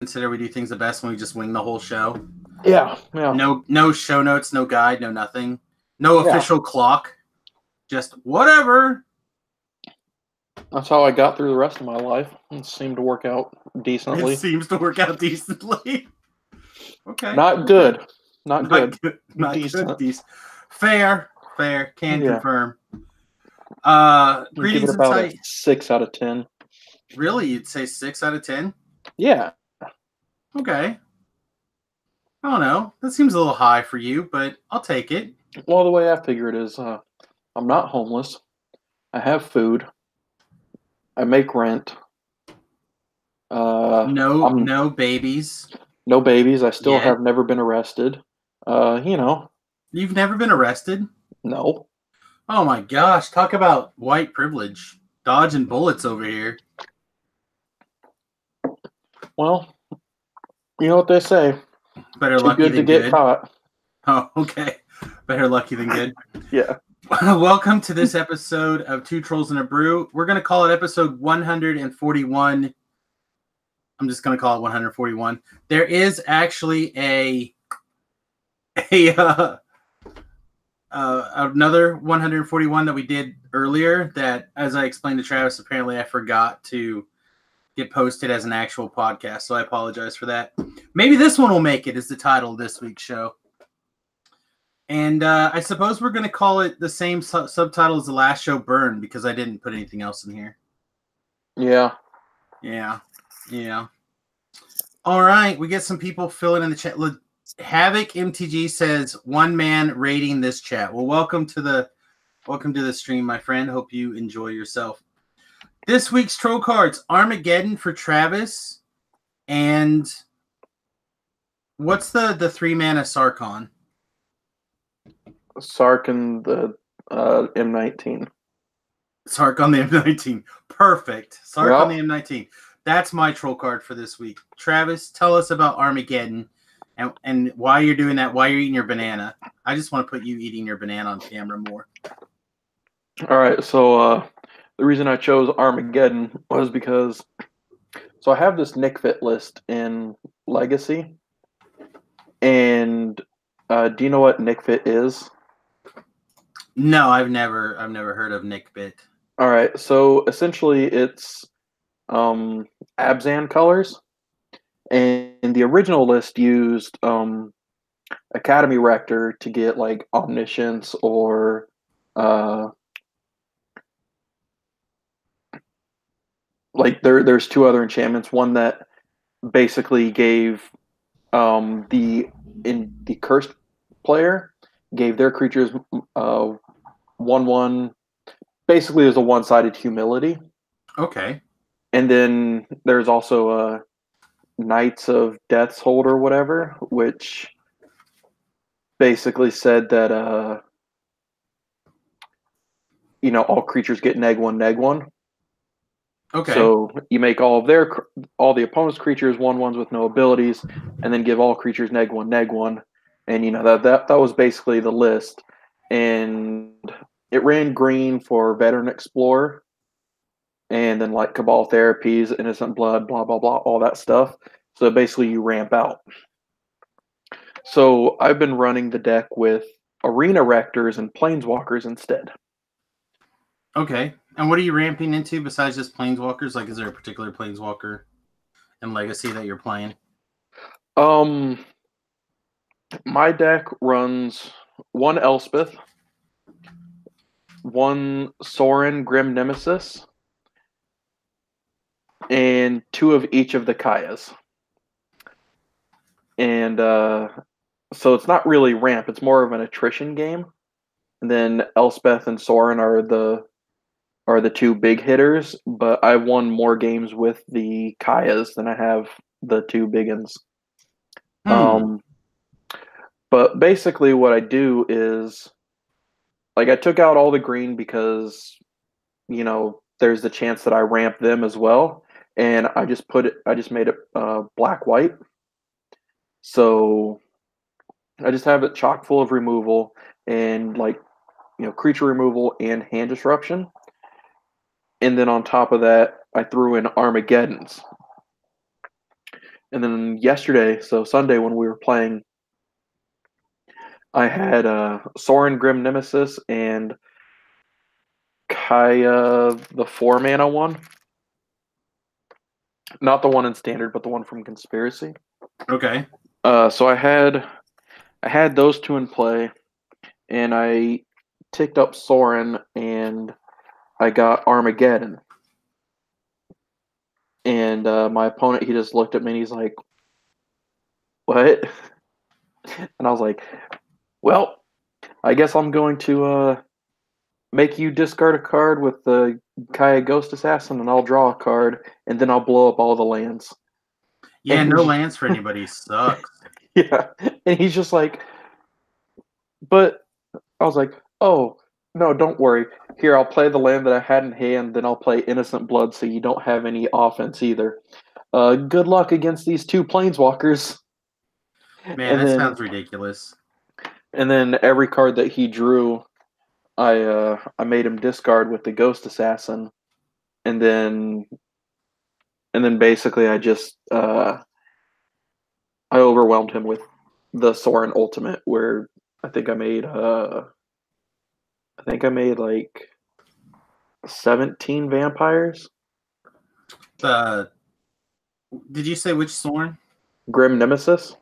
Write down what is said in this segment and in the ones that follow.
consider we do things the best when we just wing the whole show. Yeah. No show notes, no guide, no nothing. No official clock. Just whatever. That's how I got through the rest of my life. It seemed to work out decently. It seems to work out decently. Okay. Not good. Not good. Not decent. Good. Fair. Can confirm. Greetings give it about a 6 out of 10. Really? You'd say 6 out of 10? Yeah. Okay. I don't know. That seems a little high for you, but I'll take it. Well, the way I figure it is, I'm not homeless. I have food. I make rent. No babies. No babies. I still have never been arrested. You've never been arrested? No. Oh my gosh. Talk about white privilege. Dodging bullets over here. Well, you know what they say. Better Too lucky good than to get good. caught. Oh, okay. Better lucky than good. Yeah. Welcome to this episode of Two Trolls and a Brew. We're going to call it episode 141. I'm just going to call it 141. There is actually another 141 that we did earlier that, as I explained to Travis, apparently I forgot to get posted as an actual podcast, so I apologize for that. Maybe this one will make it as the title of this week's show. And I suppose we're going to call it the same subtitle as the last show, Burn, because I didn't put anything else in here. Yeah. All right, we get some people filling in the chat. Look, Havoc MTG says, one man rating this chat. Well, welcome to the stream, my friend. Hope you enjoy yourself. This week's troll cards, Armageddon for Travis, and what's the 3-mana Sarkon? Sark and the M19. Sark on the M19. Perfect. Sark on the M19. That's my troll card for this week. Travis, tell us about Armageddon and why you're doing that, why you're eating your banana. I just want to put you eating your banana on camera more. All right, so the reason I chose Armageddon was because I have this Nick Fit list in Legacy, and do you know what Nick Fit is? No, I've never heard of Nick Fit. All right, so essentially it's Abzan colors, and the original list used Academy Rector to get like Omniscience or like there's two other enchantments. One that basically gave the cursed player gave their creatures 1/1. Basically, there's a one-sided humility. Okay. And then there's also Knights of Death's Hold or whatever, which basically said that all creatures get -1/-1. Okay. So you make all the opponent's creatures 1/1s with no abilities, and then give all creatures -1/-1. And that was basically the list. And it ran green for Veteran Explorer, and then like Cabal Therapies, Innocent Blood, blah blah blah, all that stuff. So basically you ramp out. So I've been running the deck with Arena Rectors and Planeswalkers instead. Okay. And what are you ramping into besides just Planeswalkers? Like, is there a particular Planeswalker in Legacy that you're playing? My deck runs one Elspeth, one Sorin Grim Nemesis, and 2 of each of the Kayas. And so it's not really ramp, it's more of an attrition game. And then Elspeth and Sorin are the 2 big hitters, but I won more games with the Kayas than I have the 2 big ones. But basically what I do is, like, I took out all the green because, there's the chance that I ramp them as well. And I just made it black-white. So I just have it chock full of removal and, like, creature removal and hand disruption. And then on top of that, I threw in Armageddons. And then yesterday, so Sunday when we were playing, I had Sorin Grim Nemesis and Kaya the 4-mana one. Not the one in standard, but the one from Conspiracy. Okay. So I had those two in play, and I ticked up Sorin, and I got Armageddon. And my opponent, he just looked at me and he's like, "What?" And I was like, "Well, I guess I'm going to make you discard a card with the Kaya Ghost Assassin, and I'll draw a card, and then I'll blow up all the lands." Yeah, And no lands for anybody sucks. yeah, and he's just like, "But," I was like, "Oh, no, don't worry. Here, I'll play the land that I had in hand, then I'll play Innocent Blood so you don't have any offense either. Good luck against these two Planeswalkers." Man, And that then sounds ridiculous. every card that he drew, I made him discard with the Ghost Assassin, and then basically I just I overwhelmed him with the Sorin Ultimate, where I think I made like 17 vampires. Did you say which Sorin? Grim Nemesis.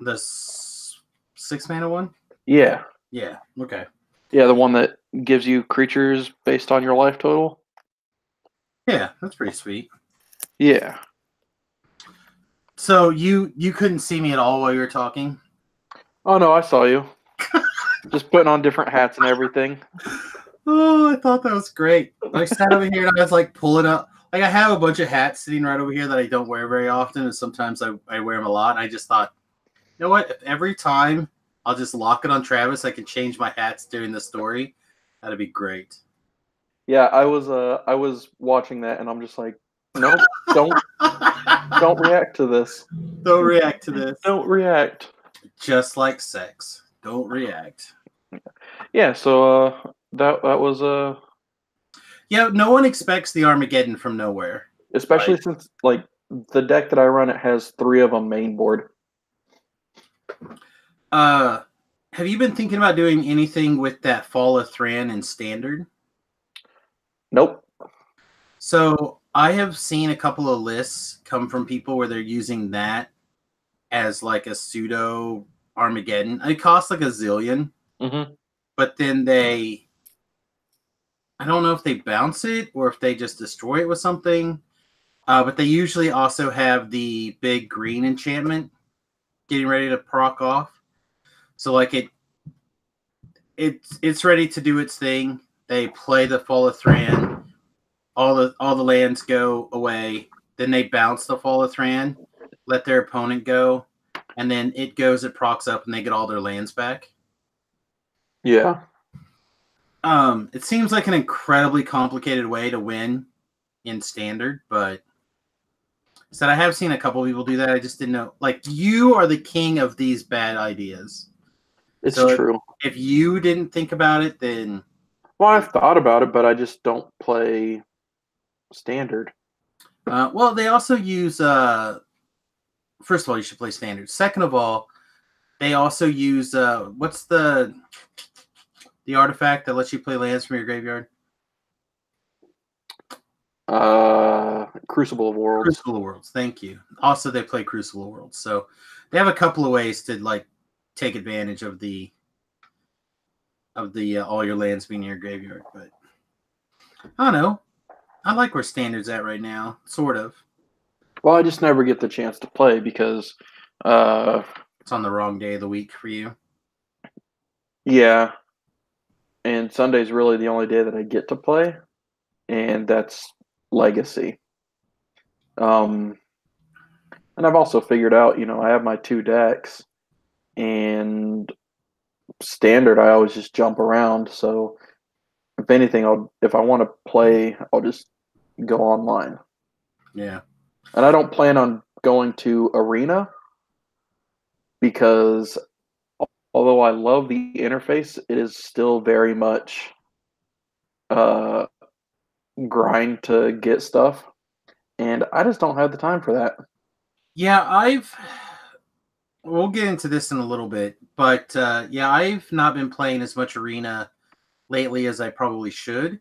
The 6-mana one? Yeah. Yeah. Okay. Yeah, the one that gives you creatures based on your life total. Yeah, that's pretty sweet. Yeah. So you couldn't see me at all while you were talking? Oh no, I saw you. Just putting on different hats and everything. Oh, I thought that was great. I sat over here and I was like pulling up. Like I have a bunch of hats sitting right over here that I don't wear very often, and sometimes I wear them a lot. And I just thought, you know what? If every time I'll just lock it on Travis, I can change my hats during the story. That'd be great. Yeah, I was watching that and I'm just like, no, don't react to this. Don't react to this. Don't react. Just like sex. Don't react. Yeah, so that was Yeah, no one expects the Armageddon from nowhere. especially since like the deck that I run, it has 3 of them main board. Have you been thinking about doing anything with that Fall of Thran in Standard? Nope. So I have seen a couple of lists come from people where they're using that as like a pseudo Armageddon. It costs like a zillion, but then I don't know if they bounce it or if they just destroy it with something. But they usually also have the big green enchantment getting ready to proc off. So like it's ready to do its thing. They play the Fall of Thran. All the lands go away. Then they bounce the Fall of Thran, let their opponent go, and then it goes, it procs up, and they get all their lands back. Yeah. It seems like an incredibly complicated way to win in Standard, but I have seen a couple people do that. I just didn't know. Like, you are the king of these bad ideas. It's So true. If you didn't think about it, then... Well, I've thought about it, but I just don't play Standard. Well, they also use... first of all, you should play Standard. Second of all, they also use... what's the artifact that lets you play lands from your graveyard? Crucible of Worlds. Crucible of Worlds, thank you. Also, they play Crucible of Worlds. So they have a couple of ways to like take advantage of the all your lands being in your graveyard. But I don't know. I like where Standard's at right now, sort of. Well, I just never get the chance to play because it's on the wrong day of the week for you. Yeah. And Sunday's really the only day that I get to play, and that's Legacy. And I've also figured out, I have my 2 decks, and Standard I always just jump around. So if anything, if I want to play, I'll just go online. Yeah. And I don't plan on going to Arena because although I love the interface, it is still very much grind to get stuff, and I just don't have the time for that. Yeah, we'll get into this in a little bit, but yeah, I've not been playing as much Arena lately as I probably should,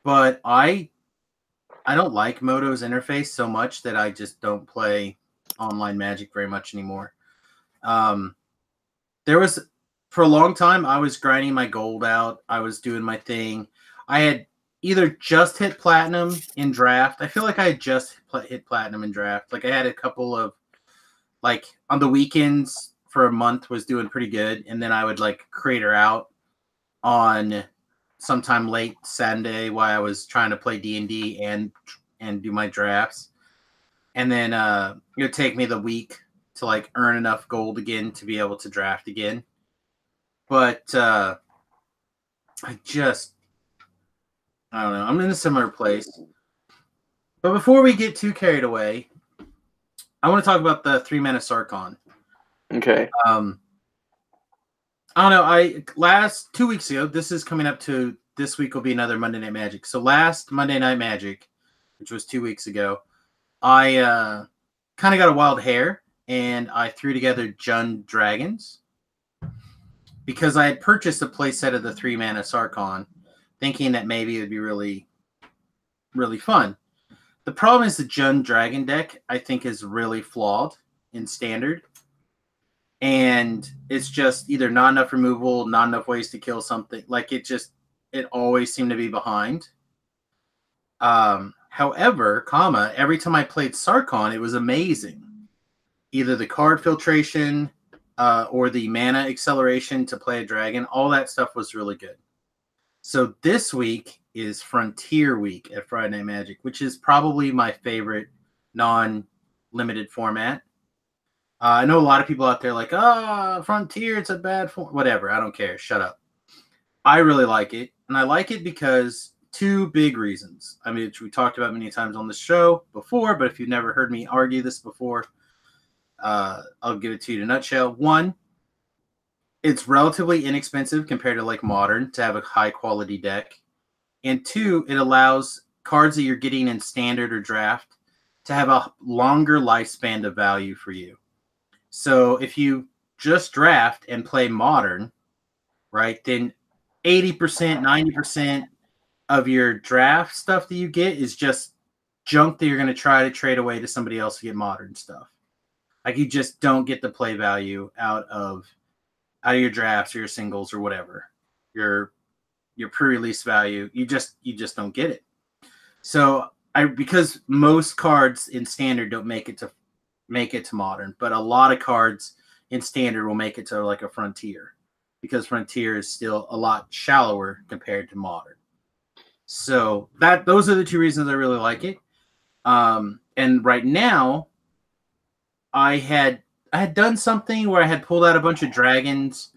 but I don't like Moto's interface so much that I just don't play online Magic very much anymore. Um, there was for a long time I was grinding my gold out. I was doing my thing. I had either just hit platinum in draft. I feel like I had just hit platinum in draft. Like I had a couple of like on the weekends for a month was doing pretty good, and then I would like crater out on sometime late Sunday while I was trying to play D&D and do my drafts. And then it would take me the week to like earn enough gold again to be able to draft again. But I don't know. I'm in a similar place. But before we get too carried away, I want to talk about the 3-mana Sarkhan. Okay. I don't know. Last 2 weeks ago, this is coming up to this week will be another Monday Night Magic. So last Monday Night Magic, which was 2 weeks ago, I kind of got a wild hair and I threw together Jund Dragons because I had purchased a playset of the 3-mana Sarkhan, thinking that maybe it would be really, really fun. The problem is the Jund Dragon deck, I think, is really flawed in Standard. And it's just either not enough removal, not enough ways to kill something. Like it always seemed to be behind. However, every time I played Sarkhan, it was amazing. Either the card filtration or the mana acceleration to play a dragon, all that stuff was really good. So this week is Frontier Week at Friday Night Magic, which is probably my favorite non-limited format. I know a lot of people out there like, Frontier, it's a bad form. Whatever, I don't care. Shut up. I really like it, and I like it because two big reasons. I mean, which we talked about many times on the show before, but if you've never heard me argue this before, I'll give it to you in a nutshell. One, it's relatively inexpensive compared to like Modern to have a high-quality deck. And two, it allows cards that you're getting in Standard or Draft to have a longer lifespan of value for you. So if you just draft and play Modern, right, then 80%, 90% of your draft stuff that you get is just junk that you're going to try to trade away to somebody else to get Modern stuff. Like you just don't get the play value out of your drafts or your singles or whatever. Your pre-release value, you just don't get it. So because most cards in Standard don't make it to Modern, but a lot of cards in Standard will make it to like a Frontier because Frontier is still a lot shallower compared to Modern. So those are the two reasons I really like it. And right now, I had done something where I had pulled out a bunch of dragons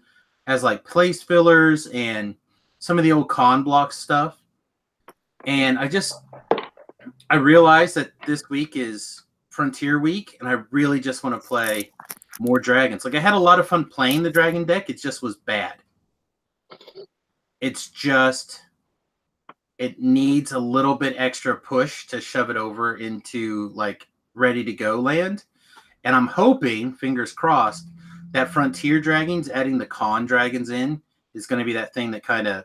as like place fillers and some of the old con block stuff. And I realized that this week is Frontier Week, and I really just want to play more dragons. Like I had a lot of fun playing the dragon deck. It just was bad. It's just it needs a little bit extra push to shove it over into like ready to go land. And I'm hoping, fingers crossed, that Frontier Dragons adding the con dragons in is going to be that thing that kind of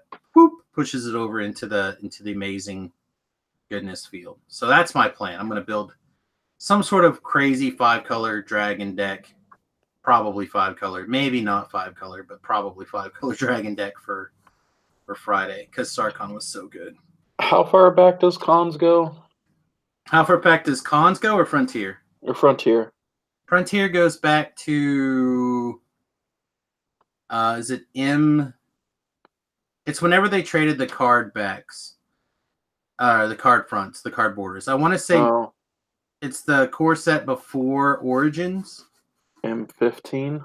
pushes it over into the amazing goodness field. So that's my plan. I'm going to build some sort of crazy 5-color dragon deck, probably 5-color, maybe not 5-color, but probably 5-color dragon deck for Friday because Sarkhan was so good. How far back does cons go? How far back does cons go or Frontier? Or Frontier. Frontier goes back to is it M? It's whenever they traded the card backs, the card fronts, the card borders. I want to say it's the core set before Origins. M15.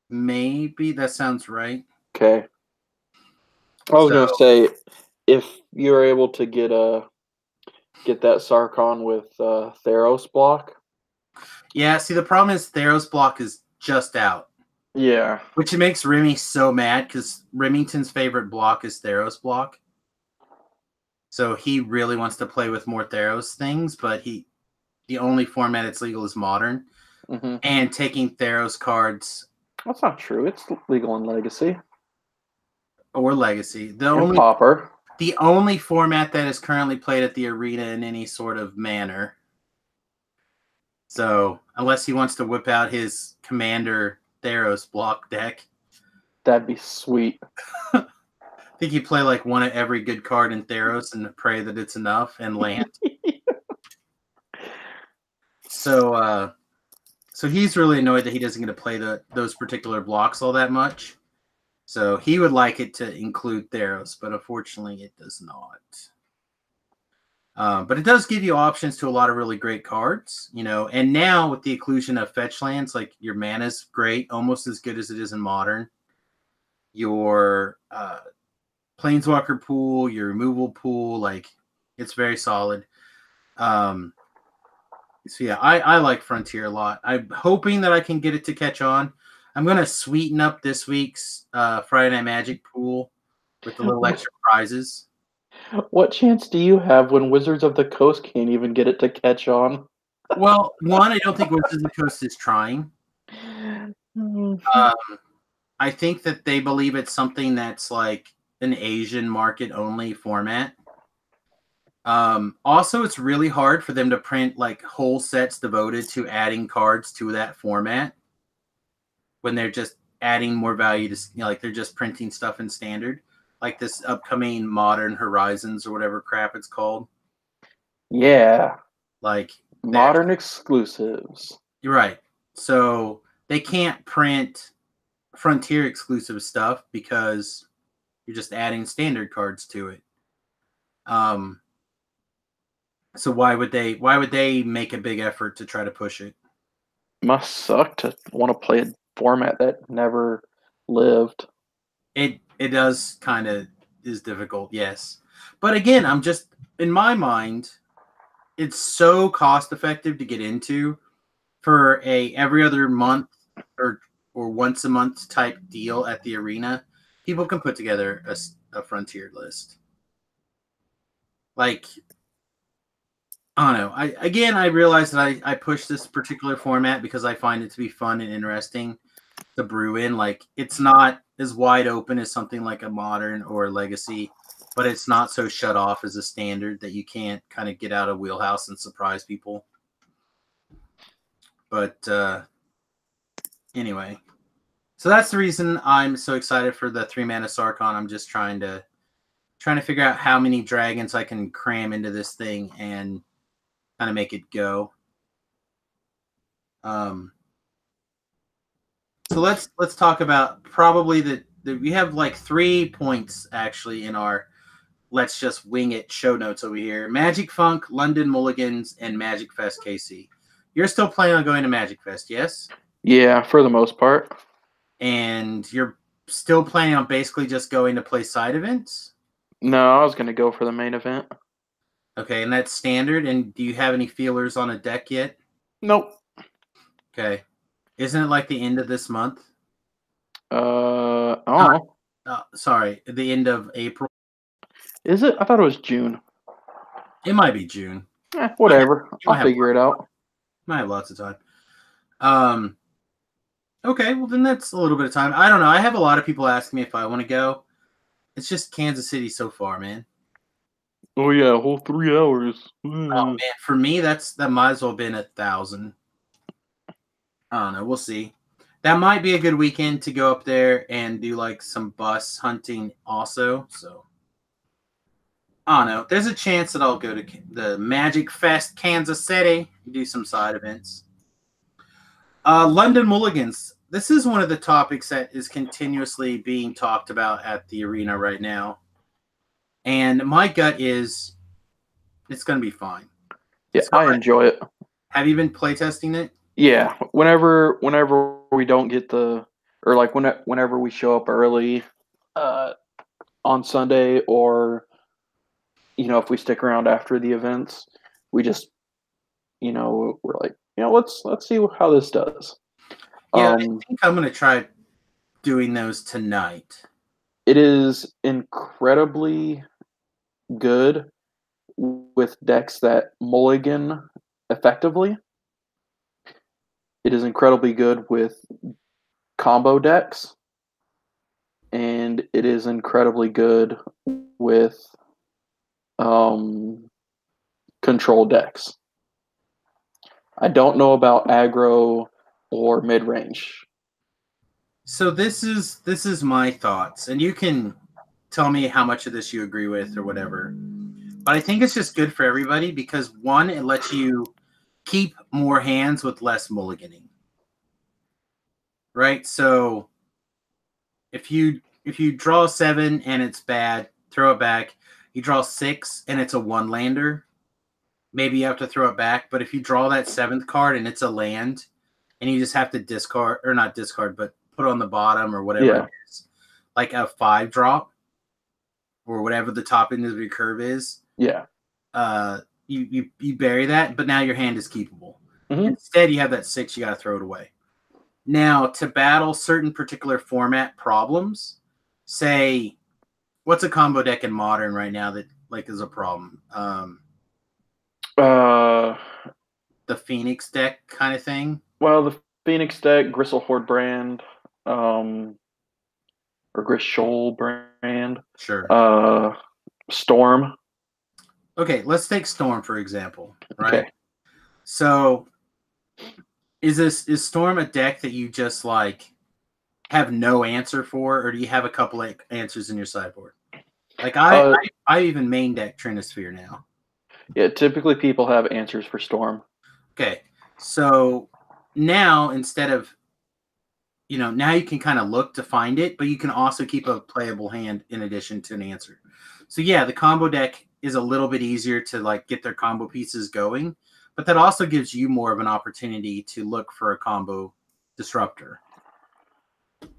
Maybe that sounds right. Okay. I was gonna say if you're able to get that Sarkhan with Theros block. Yeah, see the problem is Theros block is just out. Yeah. Which makes Remy so mad because Remington's favorite block is Theros block. So he really wants to play with more Theros things, but the only format it's legal is Modern. and taking Theros cards. That's not true. It's legal in Legacy. Or Legacy. And Pauper. The only format that is currently played at the arena in any sort of manner. So, unless he wants to whip out his Commander Theros block deck. That'd be sweet. I think you play like one of every good card in Theros and pray that it's enough and land. So he's really annoyed that he doesn't get to play those particular blocks all that much. So he would like it to include Theros, but unfortunately it does not. But it does give you options to a lot of really great cards, and now with the inclusion of fetch lands, like your mana's great, almost as good as it is in Modern. Your Planeswalker pool, your removal pool, like it's very solid. So yeah, I like Frontier a lot. I'm hoping that I can get it to catch on. I'm going to sweeten up this week's Friday Night Magic pool with the little extra prizes. What chance do you have when Wizards of the Coast can't even get it to catch on? Well, one, I don't think Wizards of the Coast is trying. I think that they believe it's something that's like an Asian market only format. Also, it's really hard for them to print like whole sets devoted to adding cards to that format when they're just adding more value to, like they're just printing stuff in standard, like this upcoming Modern Horizons or whatever crap it's called. Yeah. Like Modern exclusives. You're right. So they can't print Frontier exclusive stuff because you're just adding standard cards to it. So why would they make a big effort to try to push it? Must suck to want to play a format that never lived. It does kind of is difficult, yes. But again, I'm just in my mind, it's so cost effective to get into for a every other month or once a month type deal at the arena. People can put together a Frontier list. Like, I don't know. I realize that I push this particular format because I find it to be fun and interesting to brew in. Like, it's not as wide open as something like a Modern or a Legacy, but it's not so shut off as a standard that you can't kind of get out of wheelhouse and surprise people. But anyway, so that's the reason I'm so excited for the 3-mana Sarkhan. I'm just trying to figure out how many dragons I can cram into this thing and kind of make it go. So let's talk about probably the we have like 3 points actually in our let's just wing it show notes over here. Magic Funk, London Mulligans, and Magic Fest KC. You're still planning on going to Magic Fest, yes? Yeah, for the most part. And you're still planning on basically just going to play side events? No, I was going to go for the main event. Okay, and that's standard. And do you have any feelers on a deck yet? Nope. Okay. Isn't it like the end of this month? Sorry, the end of April. Is it? I thought it was June. It might be June. Whatever. I'll figure it out. Might have lots of time. Okay, well then that's a little bit of time. I don't know. I have a lot of people asking me if I want to go. It's just Kansas City so far, man. Oh yeah, a whole 3 hours. Oh man, for me that might as well have been 1,000. I don't know. We'll see. That might be a good weekend to go up there and do like some bus hunting also. So I don't know. There's a chance that I'll go to the Magic Fest Kansas City and do some side events. London Mulligans. This is one of the topics that is continuously being talked about at the arena right now. And my gut is it's going to be fine. Yeah, so I enjoy it. Have you been playtesting it? Yeah. Whenever we don't get whenever we show up early on Sunday, or if we stick around after the events, we just we're like, let's see how this does. Yeah, I think I'm going to try doing those tonight. It is incredibly good with decks that mulligan effectively. It is incredibly good with combo decks, and it is incredibly good with control decks. I don't know about aggro or mid range. So this is my thoughts, and you can tell me how much of this you agree with or whatever. But I think it's just good for everybody because one, it lets you keep more hands with less mulliganing. Right? So if you draw 7 and it's bad, throw it back. You draw 6 and it's a 1-lander, maybe you have to throw it back. But if you draw that 7th card and it's a land, and you just have to discard, or not discard, but put on the bottom or whatever it is, like a 5-drop or whatever the top end of your curve is. Yeah. You bury that, but now your hand is keepable. Mm-hmm. Instead, you have that 6, you got to throw it away. Now, to battle certain particular format problems, say, what's a combo deck in Modern right now that like is a problem? The Phoenix deck kind of thing. Well, the Phoenix deck, Gristlehorde brand, or Grisholl brand. Sure. Storm. Okay, let's take Storm for example. Right. Okay. So, is Storm a deck that you just like have no answer for, or do you have a couple of answers in your sideboard? Like I even main deck Trinisphere now. Yeah, typically people have answers for Storm. Okay, so now instead of, now you can kind of look to find it, but you can also keep a playable hand in addition to an answer. So yeah, the combo deck is a little bit easier to like get their combo pieces going, but that also gives you more of an opportunity to look for a combo disruptor.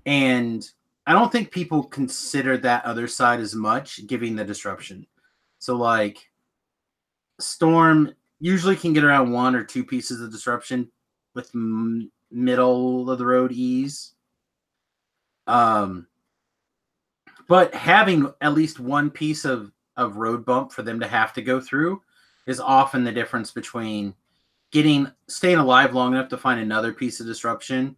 And I don't think people consider that other side as much, giving the disruption. So like Storm usually can get around 1 or 2 pieces of disruption with middle of the road ease. But having at least 1 piece of road bump for them to have to go through is often the difference between staying alive long enough to find another piece of disruption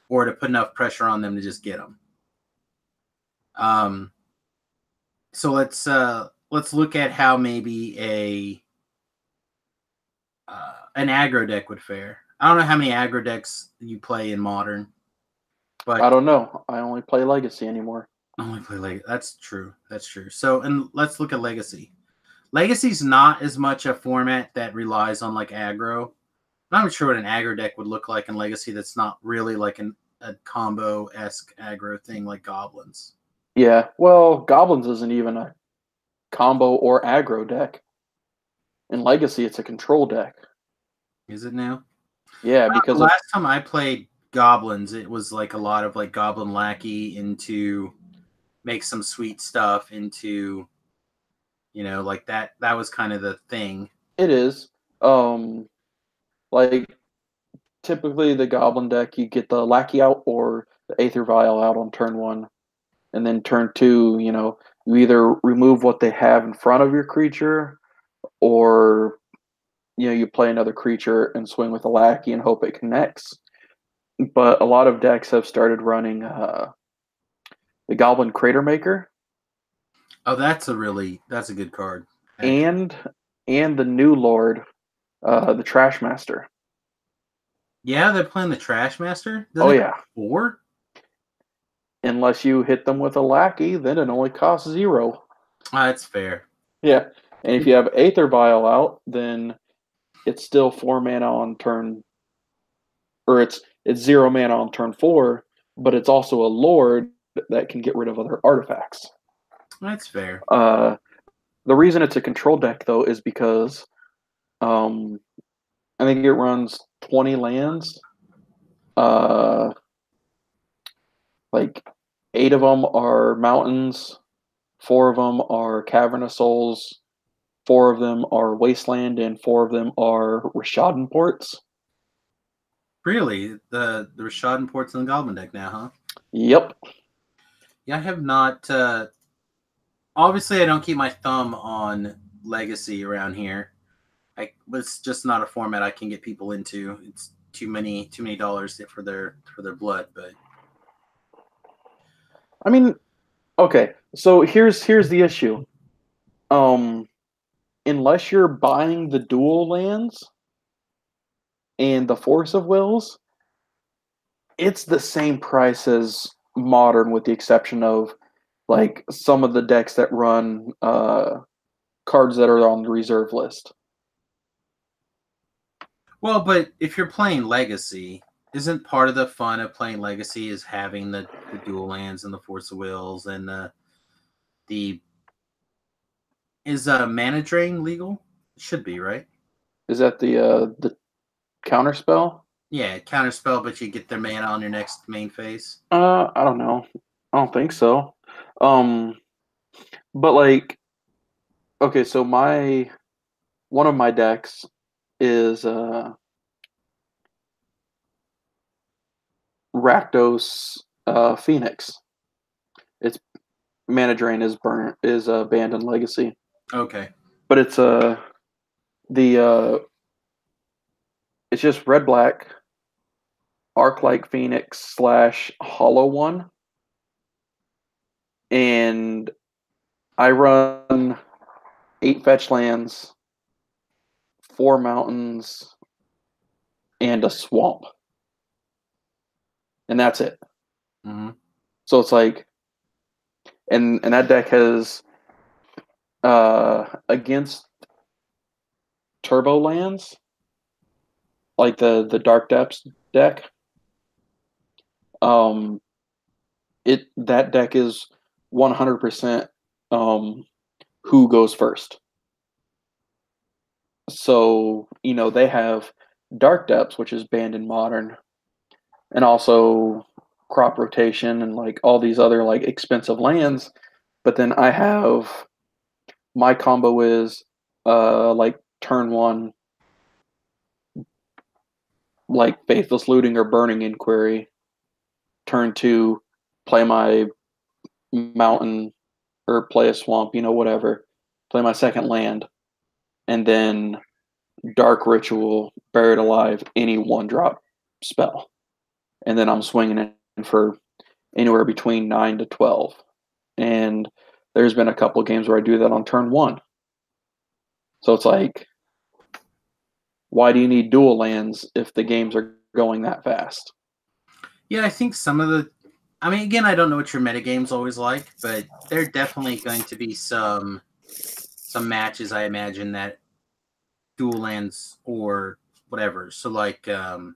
or to put enough pressure on them to just get them. So let's look at how maybe an aggro deck would fare. I don't know how many aggro decks you play in Modern, but I don't know. I only play Legacy anymore. That's true. That's true. So, and let's look at Legacy. Legacy's not as much a format that relies on like aggro. I'm not sure what an aggro deck would look like in Legacy that's not really like a combo-esque aggro thing like Goblins. Yeah, well, Goblins isn't even a combo or aggro deck. In Legacy, it's a control deck. Is it now? Yeah, because last time I played Goblins, it was like a lot of like Goblin Lackey into make some sweet stuff into, like that was kind of the thing. It is. Like typically the Goblin deck, you get the Lackey out or the Aether Vial out on turn 1, and then turn 2, you either remove what they have in front of your creature, or you play another creature and swing with a Lackey and hope it connects. But a lot of decks have started running the Goblin Crater Maker. Oh, that's a good card. And the new Lord, the Trash Master. Yeah, they're playing the Trash Master? Oh, yeah. 4? Unless you hit them with a Lackey, then it only costs 0. That's fair. Yeah. And if you have Aether Vial out, then it's still 4 mana on turn, or it's 0 mana on turn 4, but it's also a Lord that can get rid of other artifacts. That's fair. The reason it's a control deck, though, is because I think it runs 20 lands. Like 8 of them are mountains, 4 of them are Cavern of Souls, 4 of them are Wasteland, and 4 of them are Rishadan ports. Really? The Rishadan ports in the Goblin deck now, huh? Yep. Yeah, I have not. Obviously, I don't keep my thumb on Legacy around here. It's just not a format I can get people into. It's too many dollars for their blood. But I mean, okay. So here's the issue. Unless you're buying the dual lands and the Force of Wills, it's the same price as Modern, with the exception of like some of the decks that run cards that are on the reserve list. well, but if you're playing Legacy, isn't part of the fun of playing Legacy is having the dual lands and the Force of Wills and the is mana drain legal? It should be, right? Is that the counter spell? Yeah, counter spell, but you get their mana on your next main phase. I don't know. I don't think so. But like, okay, so one of my decks is Rakdos Phoenix. Its mana drain is banned in Legacy. Okay. But it's it's just red black Arc like Phoenix / Hollow one. And I run 8 fetch lands, 4 mountains, and a swamp. And that's it. Mm-hmm. So it's like, and that deck has against turbo lands, like the Dark Depths deck. That deck is 100% who goes first. So, they have Dark Depths, which is banned in Modern, and also crop rotation and like all these other like expensive lands. But then I have my combo is like turn 1, like Faithless Looting or Burning Inquiry. Turn 2, play my mountain or play a swamp, whatever. Play my second land. And then Dark Ritual, Buried Alive, any 1-drop spell. And then I'm swinging in for anywhere between 9 to 12. And there's been a couple of games where I do that on turn 1. So it's like, why do you need dual lands if the games are going that fast? Yeah, I think some of the... I mean, again, I don't know what your metagame's always like, but there are definitely going to be some matches, I imagine, that dual lands or whatever. So, like, oh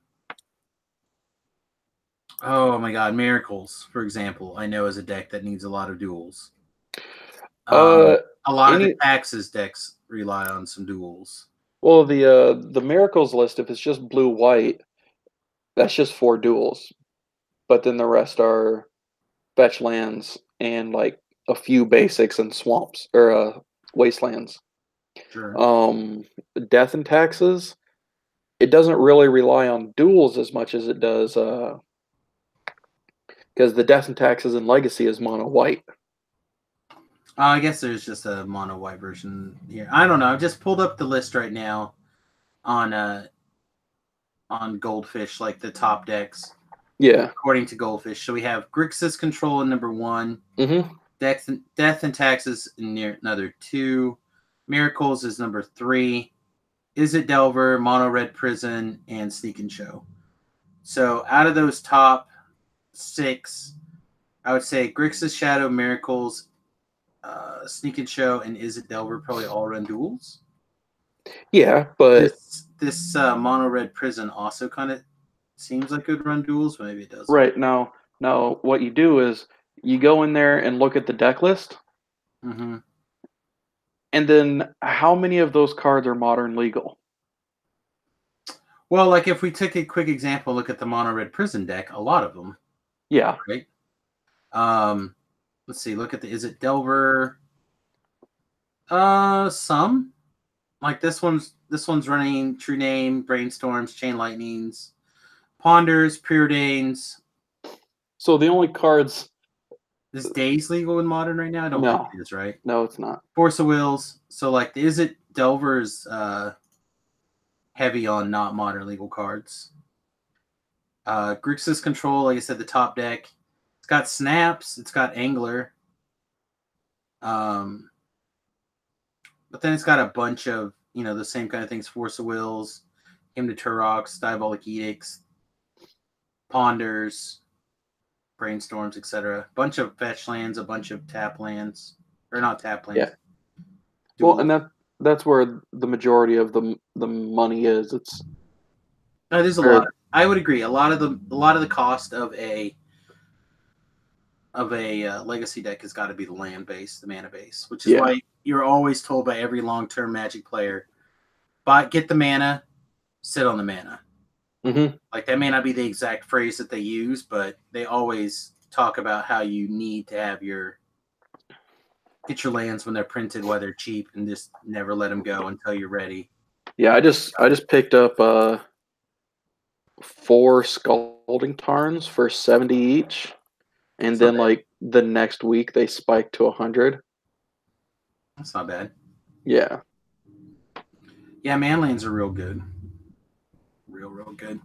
my god, Miracles, for example, I know is a deck that needs a lot of duels. A lot of the Taxes decks rely on some duels. Well, the Miracles list, if it's just blue-white, that's just 4 duels. But then the rest are fetch lands and like a few basics and swamps or wastelands. Sure. Death and Taxes, it doesn't really rely on duels as much as it does because the Death and Taxes in Legacy is mono white. I guess there's just a mono white version here. I don't know. I've just pulled up the list right now on Goldfish, like the top decks. Yeah. According to Goldfish. So we have Grixis Control in number 1. Mm-hmm. Death and Taxes in another 2. Miracles is number 3. Is It Delver, Mono Red Prison, and Sneak and Show. So out of those top 6, I would say Grixis Shadow, Miracles, Sneak and Show, and Is It Delver probably all run duels. Yeah, but this Mono Red Prison also kind of seems like it would run duels, but maybe it doesn't. Right. Now what you do is you go in there and look at the deck list. Mm-hmm. And then how many of those cards are Modern legal? Well, like if we take a quick example, look at the Mono Red Prison deck, a lot of them. Yeah. Right? Let's see, look at the Is It Delver. Some. Like this one's running True Name, Brainstorms, Chain Lightnings, Ponders, Preordains. So the only cards... Is Days legal in Modern right now? I don't think it is, right? No, it's not. Force of Wills. So like the Is It Delver's heavy on not Modern legal cards. Grixis Control, like I said, the top deck. It's got Snaps. It's got Angler. But then it's got a bunch of, the same kind of things. Force of Wills, Hymn to Turok, Diabolic Edicts, Ponders, Brainstorms, etc. Bunch of fetch lands, a bunch of tap lands. Or not tap lands. Yeah. Well, and that's where the majority of the money is. There's a lot. I would agree. A lot of the cost of a legacy deck has got to be the land base, the mana base, which is why you're always told by every long-term Magic player, get the mana, sit on the mana. Mm-hmm. Like, that may not be the exact phrase that they use, but they always talk about how you need to have get your lands when they're printed, while they're cheap, and just never let them go until you're ready. Yeah, I just picked up 4 Scalding Tarns for 70 each, and then like the next week they spiked to 100. That's not bad. Yeah. Yeah, man lands are real good. Real good.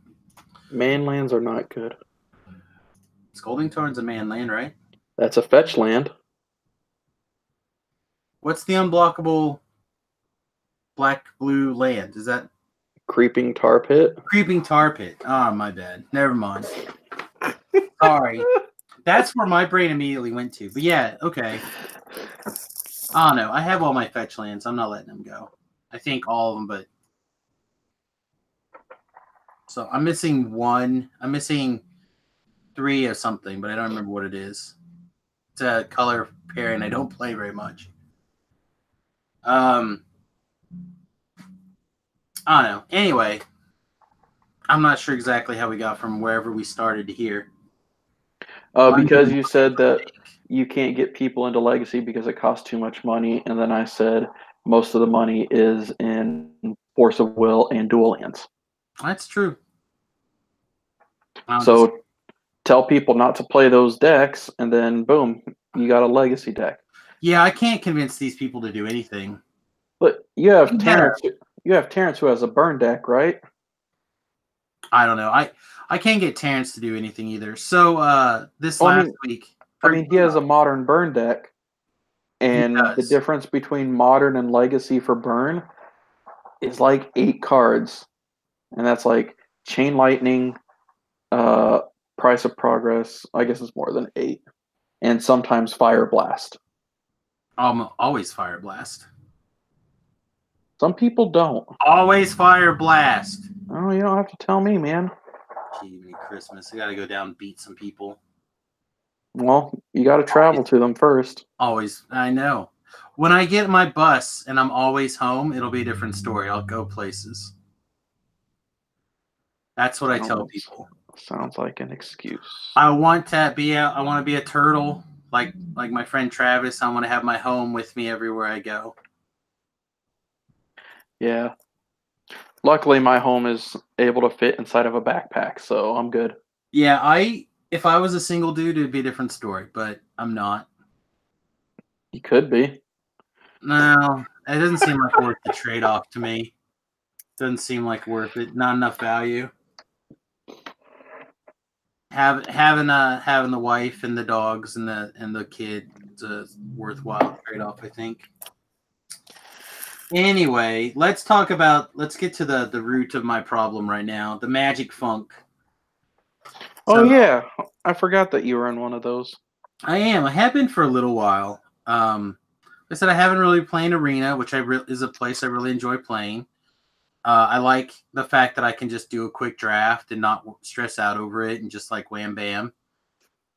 Man lands are not good. Scalding Tarn's a man land, right? That's a fetch land. What's the unblockable black-blue land? Is that Creeping Tar Pit? Creeping Tar Pit. Oh, my bad. Never mind. Sorry. That's where my brain immediately went to. But yeah, okay. I don't know. I have all my fetch lands. I'm not letting them go. I think all of them, but... So I'm missing 1. I'm missing 3 of something, but I don't remember what it is. It's a color pairing I don't play very much. I don't know. Anyway, I'm not sure exactly how we got from wherever we started to here. Because you said that you can't get people into Legacy because it costs too much money, and then I said most of the money is in Force of Will and dual lands. That's true. So tell people not to play those decks, and then boom, you got a Legacy deck. Yeah, I can't convince these people to do anything. But you have Terrence. You have Terrence who has a burn deck, right? I don't know. I can't get Terrence to do anything either. So this last week, he has a modern burn deck, and the difference between modern and legacy for burn is like 8 cards, and that's like Chain Lightning, Price of Progress. I guess it's more than 8, and sometimes Fire Blast. Always Fire Blast. Some people don't. Always Fire Blast. Oh, you don't have to tell me, man. Gee, Christmas. I got to go down and beat some people. Well, you got to travel to them first. Always. I know. When I get my bus and I'm always home, it'll be a different story. I'll go places. That's what I tell people. Sounds like an excuse. I want to be a turtle, like my friend Travis. I want to have my home with me everywhere I go. Yeah. Luckily, my home is able to fit inside of a backpack, so I'm good. Yeah, if I was a single dude, it'd be a different story, but I'm not. You could be. No, it doesn't seem like worth the trade-off to me. Doesn't seem like worth it. Not enough value. Having the wife and the dogs and the kid is a worthwhile trade-off, I think. Anyway, let's get to the root of my problem right now, the Magic Funk. Yeah, I forgot that you were in one of those. I am. I have been for a little while. I said I haven't really played Arena, which is a place I really enjoy playing. I like the fact that I can just do a quick draft and not stress out over it and just like wham bam.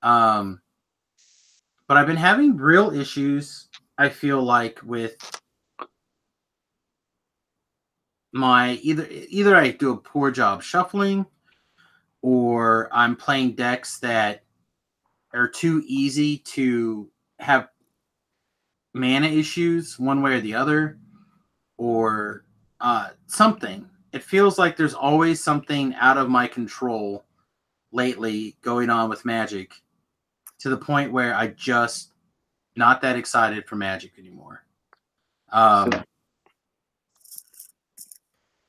But I've been having real issues, I feel like, with my either I do a poor job shuffling, or I'm playing decks that are too easy to have mana issues one way or the other, or something. It feels like there's always something out of my control lately going on with Magic, to the point where I just not that excited for Magic anymore.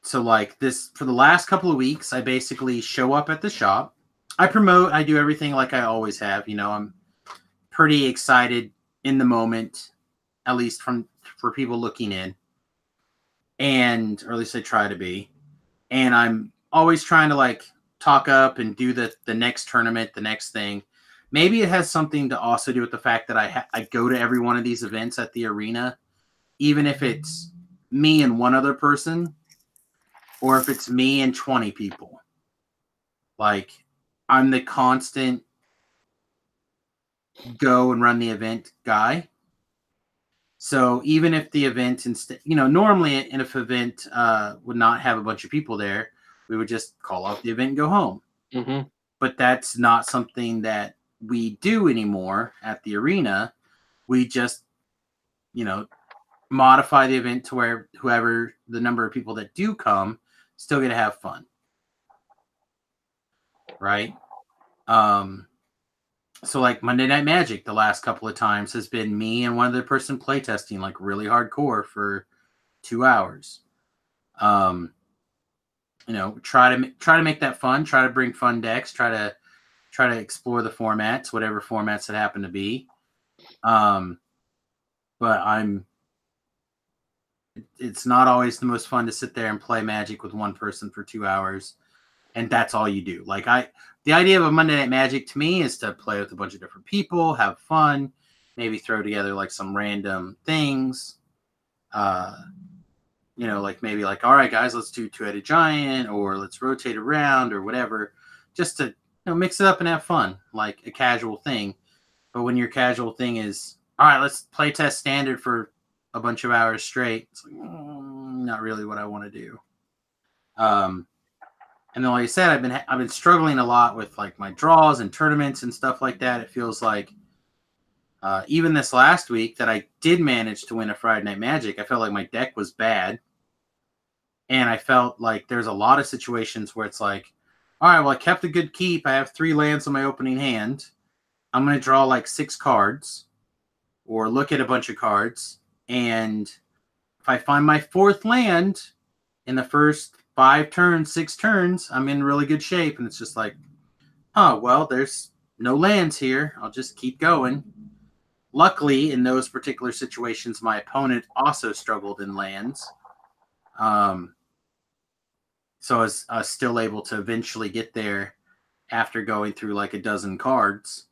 So like this, for the last couple of weeks, I basically show up at the shop. I promote. I do everything like I always have. I'm pretty excited in the moment, at least for people looking in, or at least I try to be. And I'm always trying to like talk up and do the next tournament, the next thing. Maybe it has something to also do with the fact that I go to every one of these events at the arena, even if it's me and one other person, or if it's me and 20 people. Like, I'm the constant go and run the event guy. So even if the event normally if event would not have a bunch of people there, we would just call off the event and go home. Mm-hmm. But that's not something that we do anymore at the arena. We just, modify the event to where whoever the number of people that do come still get to have fun. Right? So like Monday Night Magic the last couple of times has been me and one other person playtesting like really hardcore for 2 hours. Try to make that fun, try to bring fun decks, try to explore the formats, whatever formats it happen to be. But it's not always the most fun to sit there and play Magic with one person for 2 hours, and that's all you do. Like the idea of a Monday Night Magic to me is to play with a bunch of different people, have fun, maybe throw together like some random things. Like maybe like, all right, guys, let's do Two-Headed Giant, or let's rotate around, or whatever, just to mix it up and have fun, like a casual thing. But when your casual thing is, all right, let's play test standard for a bunch of hours straight, it's like, not really what I want to do. And then, like I said, I've been struggling a lot with like my draws and tournaments and stuff like that. It feels like even this last week that I did manage to win a Friday Night Magic, I felt like my deck was bad. And I felt like there's a lot of situations where it's like, all right, well, I kept a good keep. I have 3 lands on my opening hand. I'm going to draw like 6 cards or look at a bunch of cards. And if I find my 4th land in the first 5 turns, 6 turns, I'm in really good shape. And it's just like, oh, well, there's no lands here. I'll just keep going. Luckily, in those particular situations, my opponent also struggled in lands. So I was still able to eventually get there after going through like a dozen cards.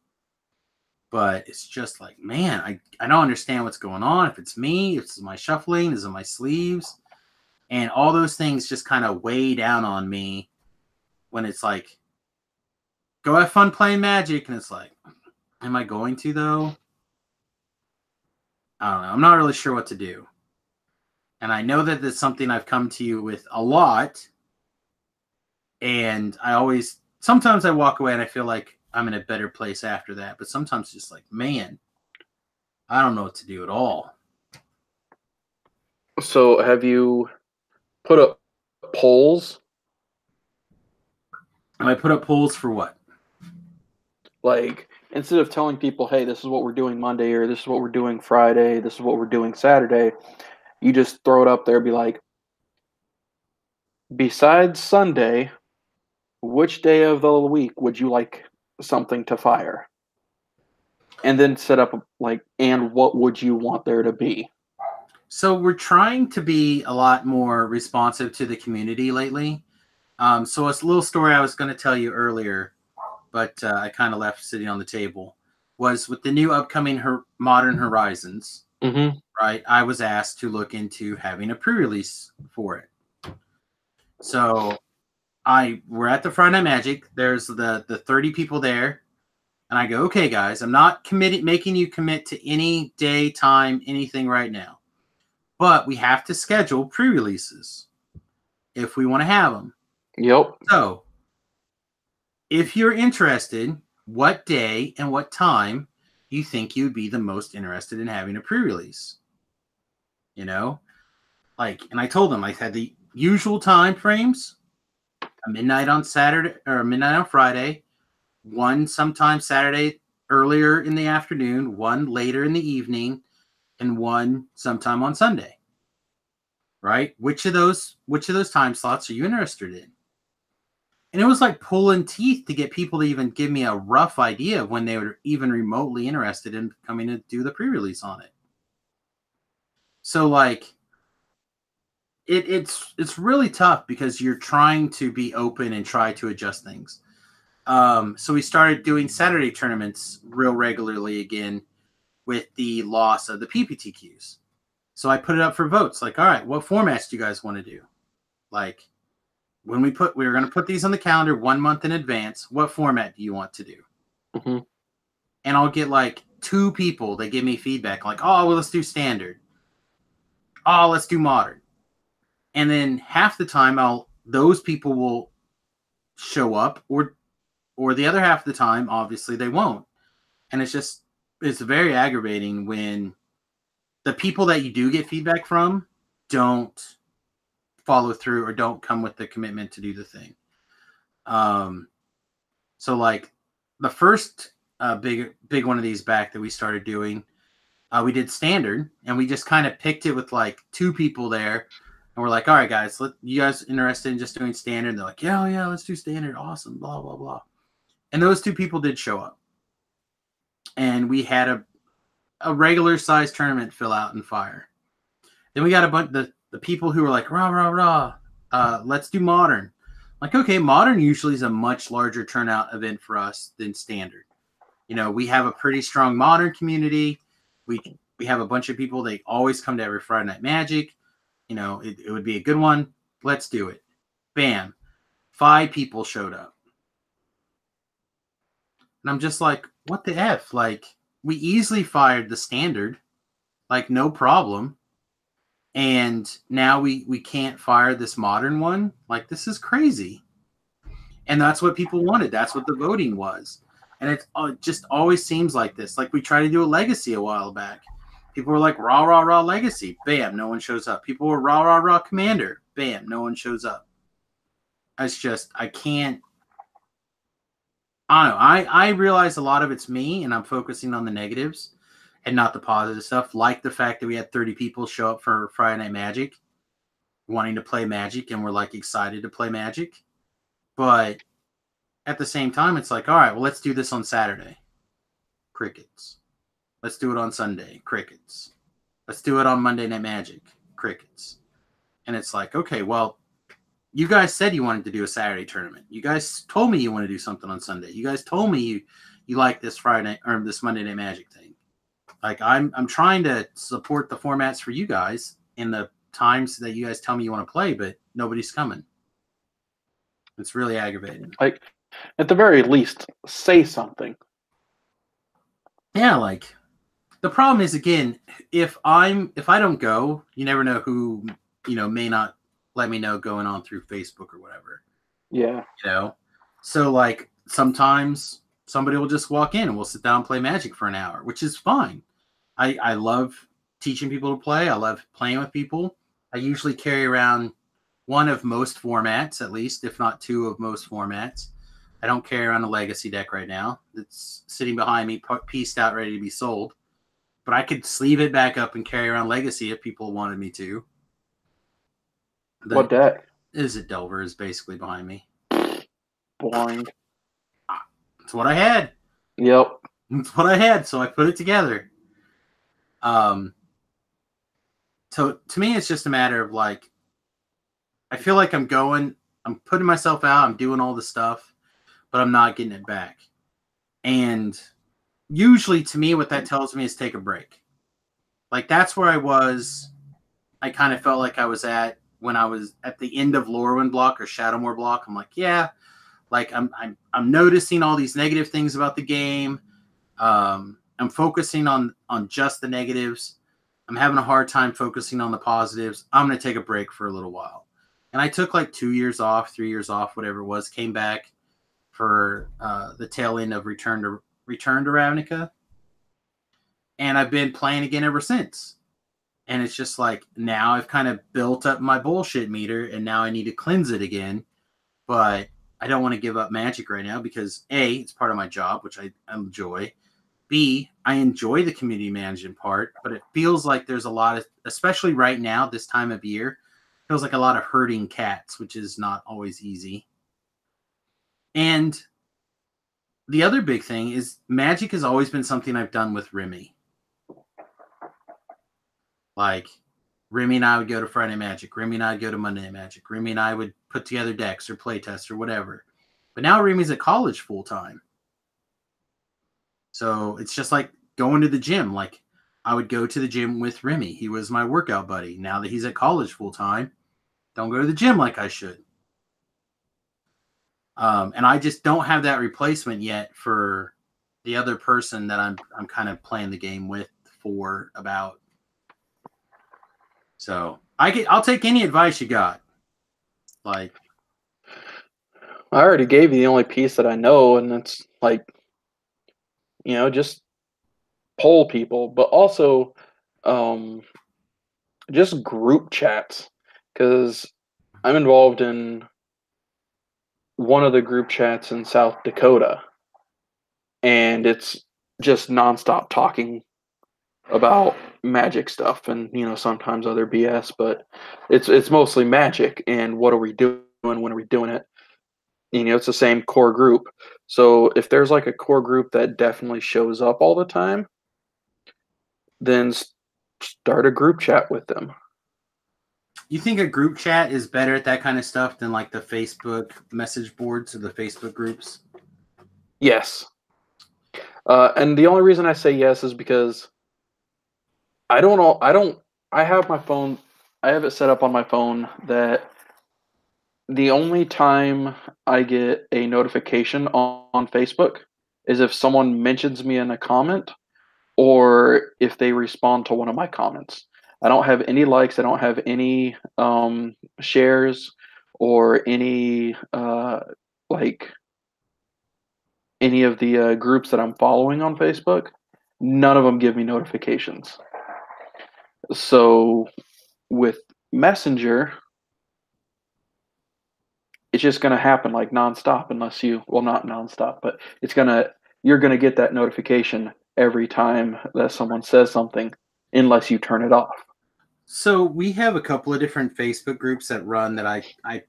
But it's just like, man, I don't understand what's going on. If it's me, if it's my shuffling, is it my sleeves? And all those things just kind of weigh down on me when it's like, go have fun playing Magic. And it's like, am I going to, though? I don't know. I'm not really sure what to do. And I know that that's something I've come to you with a lot. And sometimes I walk away and I feel like I'm in a better place after that. But sometimes just like, man, I don't know what to do at all. So have you put up polls? And I put up polls for what? Like, instead of telling people, hey, this is what we're doing Monday, or this is what we're doing Friday, this is what we're doing Saturday, you just throw it up there, be like, besides Sunday, which day of the week would you like something to fire? And then set up like, and what would you want there to be? So we're trying to be a lot more responsive to the community lately. So it's a little story I was going to tell you earlier, but I kind of left sitting on the table, was with the new upcoming Modern Horizons, Mm-hmm. right? I was asked to look into having a pre-release for it. So we're at the Friday Night Magic. There's the 30 people there. And I go, okay, guys, I'm not making you commit to any day, time, anything right now. But we have to schedule pre-releases if we want to have them. Yep. So if you're interested, what day and what time you think you'd be the most interested in having a pre-release? And I told them I had the usual time frames, a midnight on Saturday or midnight on Friday, one sometime Saturday earlier in the afternoon, one later in the evening, and one sometime on Sunday. Right? Which of those time slots are you interested in? And it was like pulling teeth to get people to even give me a rough idea of when they were even remotely interested in coming to do the pre-release on it. So like it's really tough because you're trying to be open and try to adjust things. So we started doing Saturday tournaments real regularly again with the loss of the PPTQs. So I put it up for votes. Like, all right, what formats do you guys want to do? Like, when we were going to put these on the calendar 1 month in advance. What format do you want to do? Mm-hmm. And I'll get like 2 people that give me feedback. Like, oh, well, let's do standard. Oh, let's do modern. And then half the time, those people will show up, or the other half of the time, obviously, they won't. And it's very aggravating when the people that you do get feedback from don't follow through or don't come with the commitment to do the thing. So like the first big one of these back that we started doing, we did standard, and we just kind of picked it with like 2 people there, and we're like, all right, guys, you guys interested in just doing standard? And they're like, yeah, let's do standard. Awesome, blah, blah, blah. And those 2 people did show up. And we had a regular size tournament fill out and fire. Then we got a bunch the people who were like, rah, let's do modern. Like, okay, modern usually is a much larger turnout event for us than standard. You know, we have a pretty strong modern community. We have a bunch of people. They always come to every Friday Night Magic. You know, it would be a good one. Let's do it. Bam. 5 people showed up. And I'm just like, what the F? Like, we easily fired the standard. Like, no problem. And now we can't fire this modern one. Like, this is crazy. And that's what people wanted. That's what the voting was. And it just always seems like this. Like, we tried to do a legacy a while back. People were like, rah, legacy. Bam, no one shows up. People were rah, commander. Bam, no one shows up. It's just, I can't. I don't know. I realize a lot of it's me, and I'm focusing on the negatives and not the positive stuff, like the fact that we had 30 people show up for Friday Night Magic wanting to play Magic, and we're like excited to play Magic. But at the same time, it's like, all right, well, let's do this on Saturday. Crickets. Let's do it on Sunday. Crickets. Let's do it on Monday Night Magic. Crickets. And it's like, okay, well, you guys said you wanted to do a Saturday tournament. You guys told me you want to do something on Sunday. You guys told me you like this Friday night, or this Monday Night Magic thing. Like, I'm trying to support the formats for you guys in the times that you guys tell me you want to play, but nobody's coming. It's really aggravating. Like, at the very least, say something. Yeah, like, the problem is, again, if I don't go, you never know who, may not let me know going on through Facebook or whatever. Yeah. So like, sometimes somebody will just walk in and we'll sit down and play Magic for an hour, which is fine. I love teaching people to play. I love playing with people. I usually carry around one of most formats, at least, if not 2 of most formats. I don't carry around a legacy deck right now. It's sitting behind me, pieced out, ready to be sold. But I could sleeve it back up and carry around legacy if people wanted me to. What deck? Is it Delver is basically behind me. Boring. It's what I had. Yep. It's what I had, so I put it together. So to me, it's just a matter of like, I feel like I'm putting myself out, I'm doing all the stuff, but I'm not getting it back. And usually to me, what that tells me is take a break. Like, that's where I kind of felt like I was at when I was at the end of Lorwyn block or Shadowmoor block. I'm like, yeah, like I'm noticing all these negative things about the game. I'm focusing on just the negatives. I'm having a hard time focusing on the positives. I'm going to take a break for a little while. And I took like 2 years off, 3 years off, whatever it was, came back for the tail end of Return to Ravnica. And I've been playing again ever since. And it's just like, now I've kind of built up my bullshit meter, and now I need to cleanse it again. But I don't want to give up Magic right now because A, it's part of my job, which I enjoy. B, I enjoy the community management part, but it feels like there's a lot of, especially right now, this time of year, feels like a lot of herding cats, which is not always easy. And the other big thing is Magic has always been something I've done with Remy. Like, Remy and I would go to Friday Magic. Remy and I would go to Monday Magic. Remy and I would put together decks or play tests or whatever. But now Remy's at college full time. So it's just like going to the gym. Like, I would go to the gym with Remy. He was my workout buddy. Now that he's at college full time, don't go to the gym like I should. And I just don't have that replacement yet for the other person that I'm kind of playing the game with for about. So I'll take any advice you got. Like, I already gave you the only piece that I know, and it's like, just poll people, but also just group chats, because I'm involved in one of the group chats in South Dakota, and it's just nonstop talking about Magic stuff and sometimes other BS, but it's mostly Magic and what are we doing, when are we doing it. It's the same core group. So if there's like a core group that definitely shows up all the time, then start a group chat with them. You think a group chat is better at that kind of stuff than like the Facebook message boards or the Facebook groups? Yes. And the only reason I say yes is because I don't know. I have my phone. I have it set up on my phone that the only time I get a notification on Facebook is if someone mentions me in a comment or if they respond to one of my comments. I don't have any likes. I don't have any shares or any like any of the groups that I'm following on Facebook. None of them give me notifications. So with Messenger, it's just going to happen like nonstop unless not nonstop, but you're going to get that notification every time that someone says something unless you turn it off. So we have a couple of different Facebook groups that run that I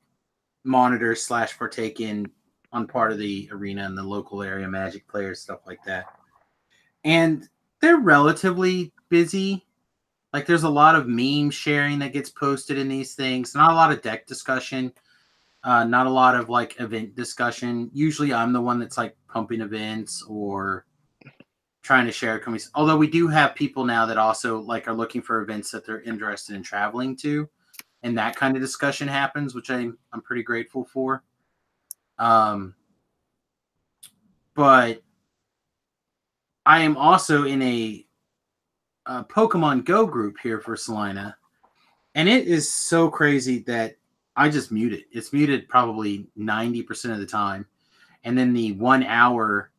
monitor / partake in on part of the arena and the local area Magic players, stuff like that. And they're relatively busy. Like, there's a lot of meme sharing that gets posted in these things. Not a lot of deck discussion. Not a lot of like event discussion. Usually I'm the one that's like pumping events or trying to share. Although we do have people now that also like are looking for events that they're interested in traveling to. And that kind of discussion happens, which I'm pretty grateful for. But I am also in a Pokemon Go group here for Salina. And it is so crazy that I just mute it. It's muted probably 90% of the time. And then the 1 hour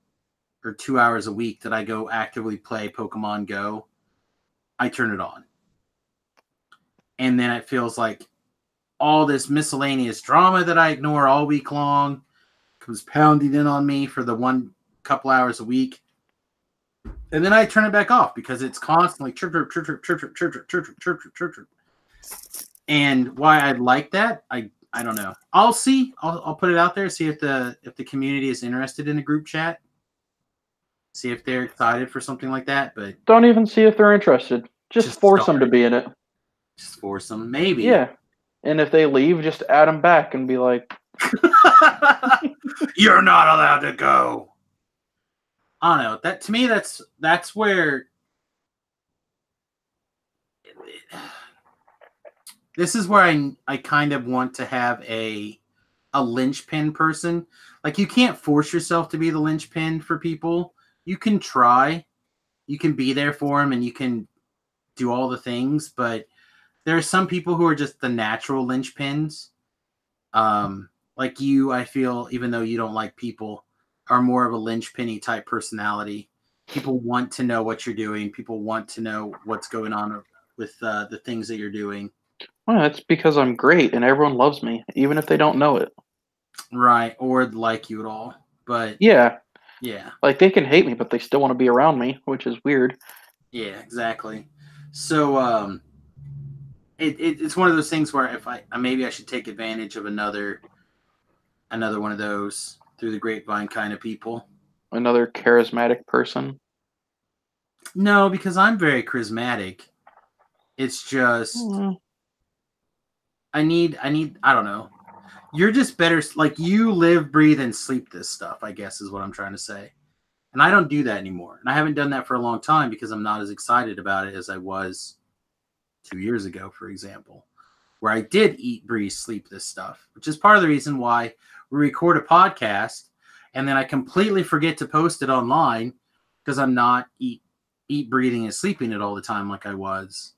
or 2 hours a week that I go actively play Pokemon Go, I turn it on. And then it feels like all this miscellaneous drama that I ignore all week long comes pounding in on me for the couple hours a week. And then I turn it back off because it's constantly chirp, chirp, chirp, chirp, chirp, chirp, chirp, chirp, chirp, chirp, chirp, chirp. And why I like that, I don't know. I'll see. I'll put it out there, see if the community is interested in a group chat. See if they're excited for something like that. But don't even see if they're interested. Just force them to be in it. Just force them, maybe. Yeah. And if they leave, just add them back and be like, "You're not allowed to go." I don't know. That to me, that's where. This is where I kind of want to have a linchpin person. Like, you can't force yourself to be the linchpin for people. You can try. You can be there for them and you can do all the things. But there are some people who are just the natural linchpins. Like you, I feel, even though you don't like people, are more of a linchpinny type personality. People want to know what you're doing. People want to know what's going on with the things that you're doing. Well, that's because I'm great and everyone loves me, even if they don't know it. Right, or like you at all. But yeah. Like, they can hate me, but they still want to be around me, which is weird. Yeah, exactly. So it's one of those things where if maybe I should take advantage of another one of those through the grapevine kind of people. Another charismatic person? No, because I'm very charismatic. It's just I need I don't know. You're just better, like you live, breathe, and sleep this stuff, I guess is what I'm trying to say. And I don't do that anymore. And I haven't done that for a long time because I'm not as excited about it as I was 2 years ago, for example, where I did eat, breathe, sleep this stuff, which is part of the reason why we record a podcast and then I completely forget to post it online because I'm not eat, breathing, and sleeping it all the time like I was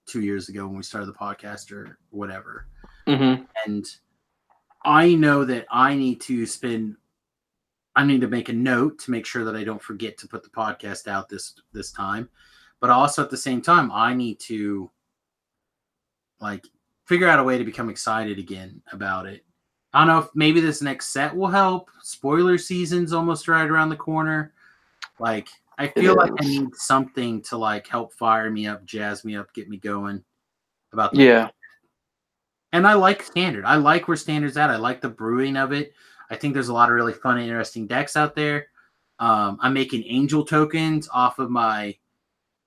2 years ago when we started the podcast or whatever. Mm-hmm. And I know that I need to make a note to make sure that I don't forget to put the podcast out this time. But also at the same time, I need to figure out a way to become excited again about it. I don't know if maybe this next set will help. Spoiler season's almost right around the corner. I feel like I need something to help fire me up, jazz me up, get me going about the Yeah. And I like Standard. I like where Standard's at. I like the brewing of it. I think there's a lot of really fun and interesting decks out there. I'm making angel tokens off of my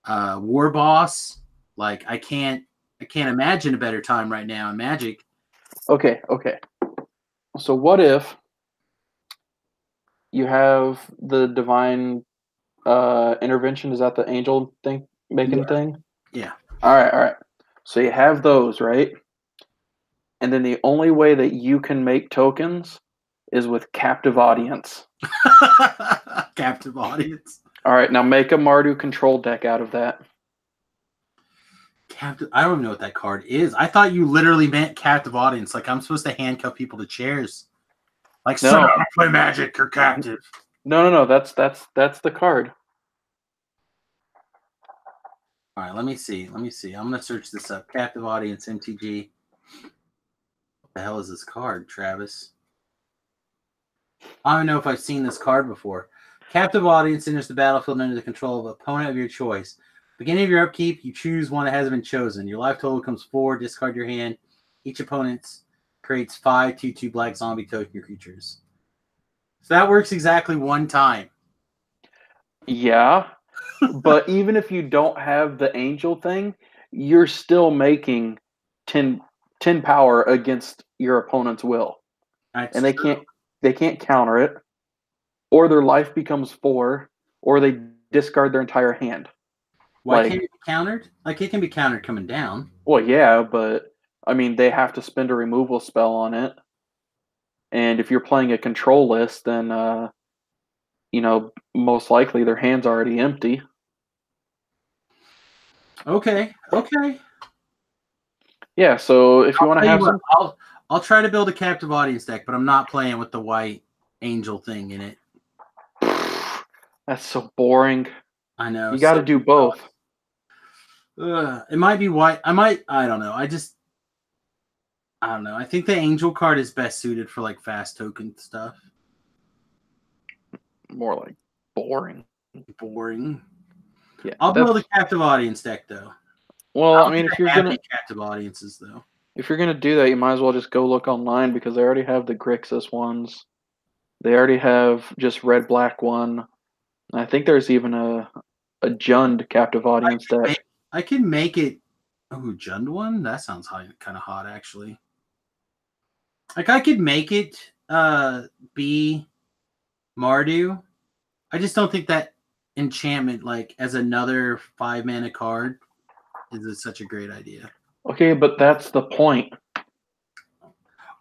War Boss. I can't imagine a better time right now in Magic. Okay. So what if you have the divine intervention? Is that the angel thing thing? Yeah. All right. So you have those, right? And then the only way that you can make tokens is with captive audience. Captive audience. All right, now make a Mardu control deck out of that. Captive. I don't even know what that card is. I thought you literally meant captive audience. I'm supposed to handcuff people to chairs. No, I play Magic. You're captive. No. That's the card. All right, let me see. I'm gonna search this up. Captive audience MTG. What the hell is this card, Travis? I don't know if I've seen this card before. Captive audience enters the battlefield under the control of an opponent of your choice. Beginning of your upkeep, you choose one that hasn't been chosen. Your life total becomes 4. Discard your hand. Each opponent creates 5 2/2 black zombie token creatures. So that works exactly one time. Yeah, but even if you don't have the angel thing, you're still making 10 power against your opponent's will. That's and true. they can't counter it, or their life becomes 4, or they discard their entire hand. Why can't it be countered? It can be countered coming down. Well, yeah, but I mean, they have to spend a removal spell on it. And if you're playing a control list, then most likely their hand's already empty. Okay. Yeah, so if you want to have some, I'll try to build a captive audience deck, but I'm not playing with the white angel thing in it. That's so boring. I know. You got to do both. It might be white. I don't know. I don't know. I think the angel card is best suited for fast token stuff. More like boring. Yeah. I'll build a captive audience deck though. Well, I mean, if you're gonna captive audiences though. If you're gonna do that, you might as well just go look online because they already have the Grixis ones. They already have just red-black one. I think there's even a Jund captive audience deck. I can make it. Oh, Jund one? That sounds kind of hot, actually. I could make it be Mardu. I just don't think that enchantment, as another 5-mana card, is such a great idea. Okay, but that's the point.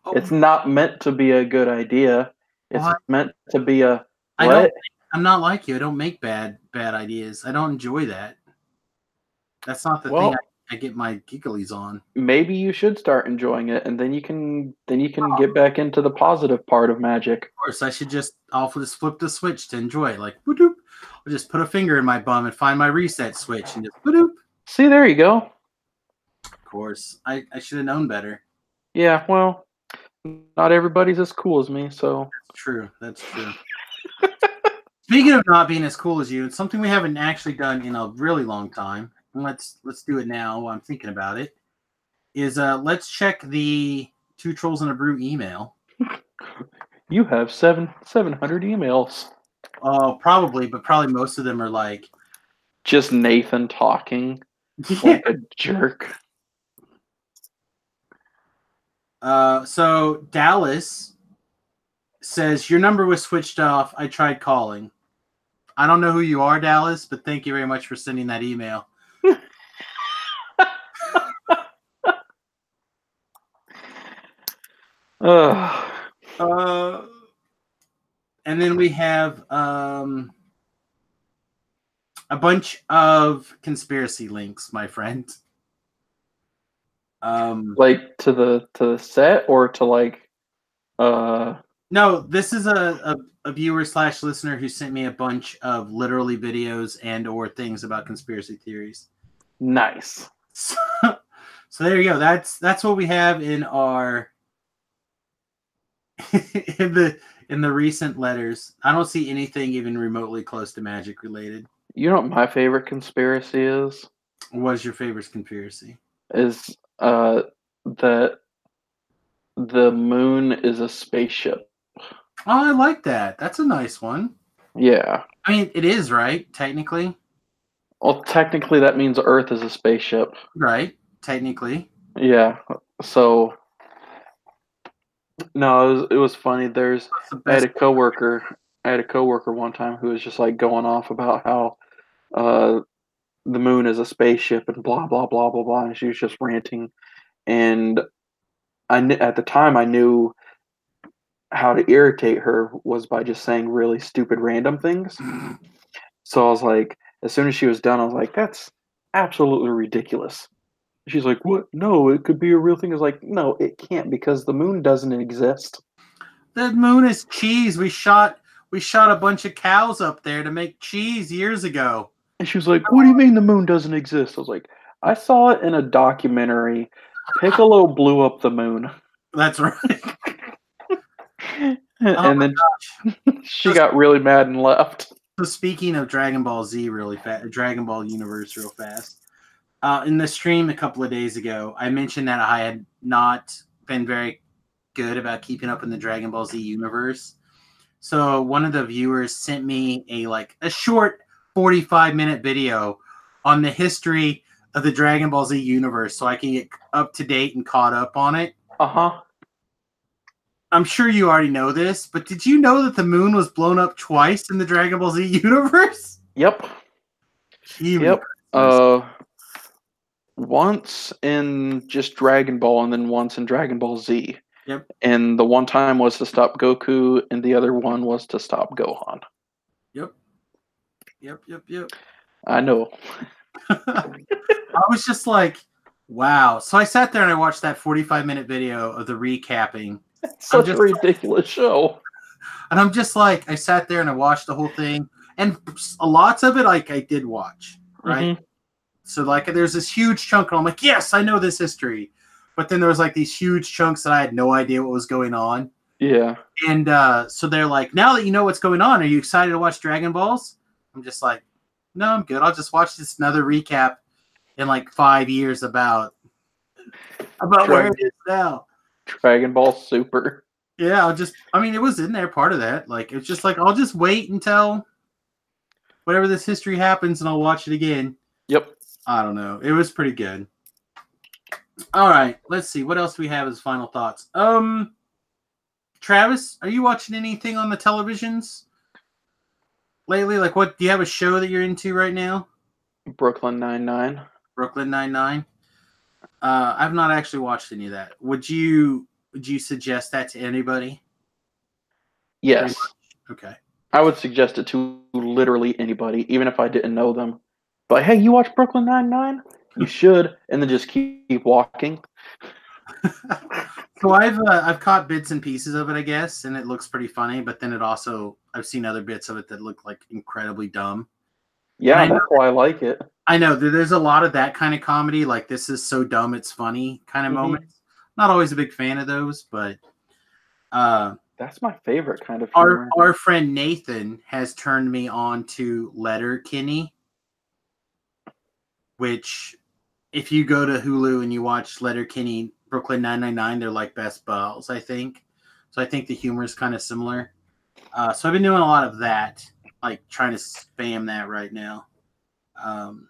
Oh. It's not meant to be a good idea. It's meant to be a. I'm not like you. I don't make bad ideas. I don't enjoy that. That's not the thing I get my gigglies on. Maybe you should start enjoying it, and then you can get back into the positive part of Magic. Of course, I should just flip the switch to enjoy it. Whoop, I'll just put a finger in my bum and find my reset switch and just whoop. See, there you go. Of course, I should have known better. Yeah, well, not everybody's as cool as me, so That's true. Speaking of not being as cool as you, it's something we haven't actually done in a really long time. Let's do it now while I'm thinking about it. Let's check the 2 Trolls and a Brew email. You have 700 emails. Oh, probably, but probably most of them are like Just Nathan talking like a jerk. So Dallas says your number was switched off. I tried calling. I don't know who you are, Dallas, but thank you very much for sending that email. And then we have a bunch of conspiracy links, my friend. Like to the set or to like No, this is a viewer / listener who sent me a bunch of literally videos and or things about conspiracy theories. Nice. So there you go. That's what we have in our in the recent letters. I don't see anything even remotely close to magic related. You know what my favorite conspiracy is? What is your favorite conspiracy? Is that the moon is a spaceship. Oh, I like that. That's a nice one. Yeah. I mean, it is, right? Technically. Well, technically that means Earth is a spaceship. Right. Technically. Yeah. So no, it was funny. I had a coworker one time who was just like going off about how the moon is a spaceship and blah blah blah blah blah, and she was just ranting. And at the time I knew how to irritate her was by just saying really stupid random things. So I was like, as soon as she was done, I was like, that's absolutely ridiculous. She's like, what? No, it could be a real thing. I was like, no, it can't because the moon doesn't exist. The moon is cheese. We shot a bunch of cows up there to make cheese years ago. And she was like, what do you mean the moon doesn't exist? I was like, I saw it in a documentary. Piccolo blew up the moon. That's right. And then she got really mad and left. So speaking of Dragon Ball Z really fast, Dragon Ball Universe real fast. In the stream a couple of days ago, I mentioned that I had not been very good about keeping up in the Dragon Ball Z universe. So one of the viewers sent me a short 45-minute video on the history of the Dragon Ball Z universe so I can get up to date and caught up on it. Uh-huh. I'm sure you already know this, but did you know that the moon was blown up twice in the Dragon Ball Z universe? Yep. Yep. Once in just Dragon Ball and then once in Dragon Ball Z. Yep. And the one time was to stop Goku and the other one was to stop Gohan. Yep. I know. I was just like, wow. So I sat there and I watched that 45-minute video of the recapping. It's such a ridiculous show. And I'm just like, I sat there and I watched the whole thing. And lots of it, I did watch, right? Mm-hmm. So, there's this huge chunk, and I'm like, yes, I know this history. But then there was, these huge chunks that I had no idea what was going on. Yeah. And so they're like, now that you know what's going on, are you excited to watch Dragon Balls? I'm just like, no, I'm good. I'll just watch this another recap in, 5 years about where it is now. Dragon Ball Super. Yeah, it was in there, part of that. It's just I'll just wait until whatever this history happens and I'll watch it again. Yep. I don't know. It was pretty good. All right, let's see. What else do we have as final thoughts? Travis, are you watching anything on the televisions lately? What do you have a show that you're into right now? Brooklyn Nine-Nine. Brooklyn Nine-Nine. I've not actually watched any of that. Would you suggest that to anybody? Yes. Okay. I would suggest it to literally anybody, even if I didn't know them. But hey, you watch Brooklyn Nine-Nine? You should, and then just keep walking. So I've caught bits and pieces of it, I guess, and it looks pretty funny. But then I've seen other bits of it that look incredibly dumb. Yeah, that's why I like it. I know there's a lot of that kind of comedy, this is so dumb it's funny kind of moments. Not always a big fan of those, but that's my favorite kind of humor. Our friend Nathan has turned me on to Letterkenny, which if you go to Hulu and you watch Letterkenny Brooklyn 999, they're best balls, I think. So I think the humor is kind of similar. So I've been doing a lot of that, like trying to spam that right now. And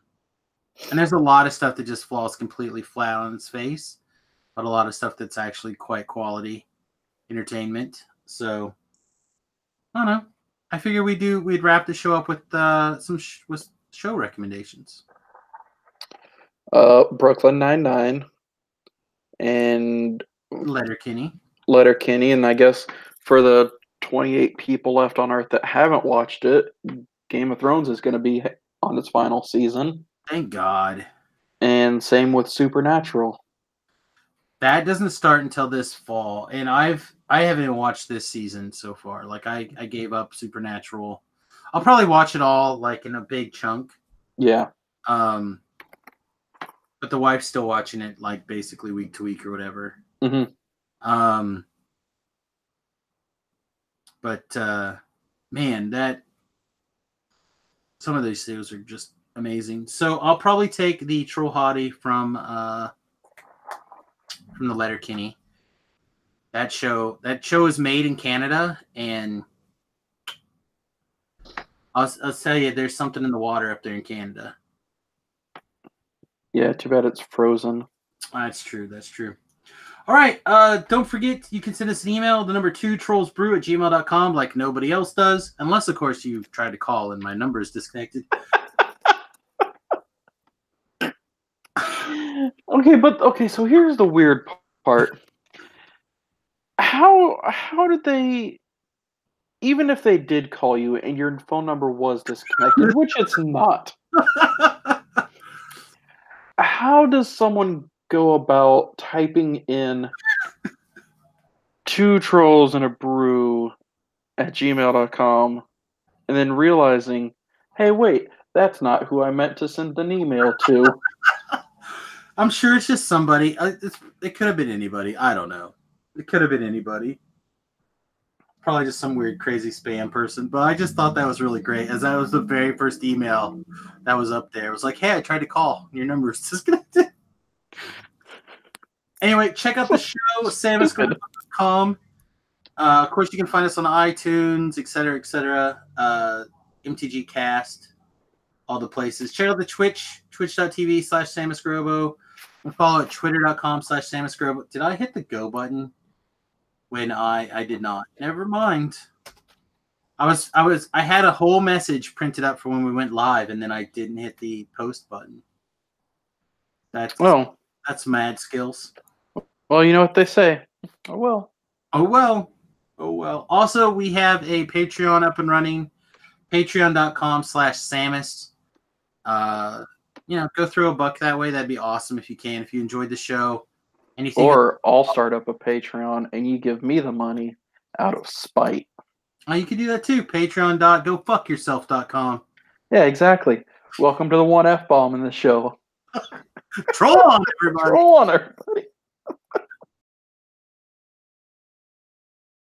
there's a lot of stuff that just falls completely flat on its face, but a lot of stuff that's actually quite quality entertainment. So I don't know. I figure we'd wrap the show up with with show recommendations. Brooklyn Nine-Nine and Letterkenny, and I guess for the 28 people left on Earth that haven't watched it, Game of Thrones is going to be on its final season. Thank God. And same with Supernatural. That doesn't start until this fall, and I haven't even watched this season so far. Like I gave up Supernatural. I'll probably watch it all like in a big chunk. Yeah. But the wife's still watching it like basically week to week or whatever. Mm-hmm. But man, that some of these shows are just amazing. So I'll probably take the Troll Hottie from the Letterkenny. That show is made in Canada, and I'll tell you, there's something in the water up there in Canada. Yeah, too bad it's frozen. That's true. All right. Don't forget, you can send us an email, the number 2trollsbrew@gmail.com, like nobody else does, unless, of course, you tried to call and my number is disconnected. Okay, so here's the weird part. How did they, even if they did call you and your phone number was disconnected, which it's not, how does someone go about typing in 2 trolls and a brew at gmail.com and then realizing, hey, wait, that's not who I meant to send an email to? I'm sure it's just somebody. It could have been anybody. I don't know. It could have been anybody. Probably just some weird, crazy spam person. But I just thought that was really great, as that was the very first email that was up there. It was like, hey, I tried to call. Your number is disconnected. Anyway, check out the show, samusgroup.com. Of course, you can find us on iTunes, etc., MTG Cast, all the places. Check out the Twitch, twitch.tv/SamusGrobo. And follow at twitter.com/SamusGrobo. Did I hit the go button? When I did not. Never mind. I had a whole message printed up for when we went live, and then I didn't hit the post button. That's mad skills. Well, you know what they say. Oh well. Oh well. Oh well. Also, we have a Patreon up and running. Patreon.com/Samus. Go throw $1 that way. That'd be awesome if you can. If you enjoyed the show. Or I'll start up a Patreon and you give me the money out of spite. Oh, you can do that too. Patreon.gofuckyourself.com. Yeah, exactly. Welcome to the one F-bomb in the show. Troll on, everybody. Troll on, everybody.